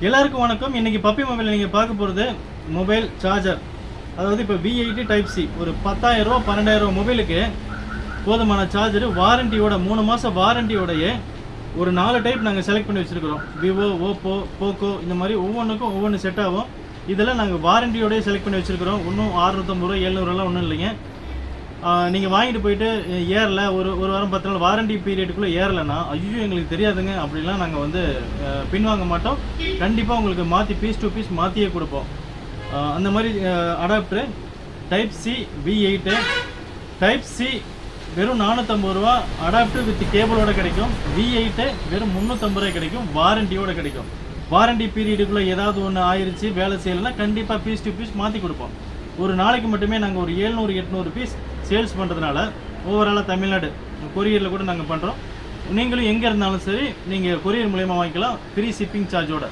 எல்லாருக்கும் வணக்கம். இன்றைக்கி பப்பி மொபைலில் நீங்கள் பார்க்க போகிறது மொபைல் சார்ஜர். அதாவது இப்போ V80 டைப் சி ஒரு 10,000 ரூபா 12,000 ரூபா மொபைலுக்கு போதுமான சார்ஜர் வாரண்டியோட 3 மாதம் வாரண்டியோடைய ஒரு 4 டைப் நாங்கள் செலக்ட் பண்ணி வச்சுருக்கிறோம். விவோ, ஓப்போ, போக்கோ இந்த மாதிரி ஒவ்வொன்றுக்கும் ஒவ்வொன்று செட் ஆகும். இதெல்லாம் நாங்கள் வாரண்டியோடய செலக்ட் பண்ணி வச்சுருக்கிறோம். இன்னும் 650 ரூபா 700 ரூபாலாம் ஒன்றும் இல்லைங்க. நீங்கள் வாங்கிட்டு போயிட்டு ஏறல ஒரு வாரம் 10 நாள் வாரண்டி பீரியடுக்குள்ளே ஏறலைன்னா ஐயோ எங்களுக்கு தெரியாதுங்க அப்படிலாம் நாங்கள் வந்து பின்வாங்க மாட்டோம். கண்டிப்பாக உங்களுக்கு மாற்றி பீஸ் டு பீஸ் மாற்றியே கொடுப்போம். அந்த மாதிரி adapter type C V8 type C வெறும் 450 ரூபா அடாப்டர் வித் கேபிளோட கிடைக்கும். V8 வெறும் 350 ரூபாய் கிடைக்கும், வாரண்டியோட கிடைக்கும். வாரண்டி பீரியடுக்குள்ளே ஏதாவது ஒன்று ஆயிடுச்சு வேலை செய்யலைன்னா கண்டிப்பாக பீஸ் டு பீஸ் மாற்றி கொடுப்போம். ஒரு நாளைக்கு மட்டுமே நாங்கள் ஒரு 700-800 பீஸ் சேல்ஸ் பண்ணுறதுனால ஓவராலாக தமிழ்நாடு கொரியரில் கூட நாங்கள் பண்ணுறோம். நீங்களும் எங்கே இருந்தாலும் சரி நீங்கள் கொரியர் மூலயமா வாங்கிக்கலாம், ஃப்ரீ ஷிப்பிங் சார்ஜோட.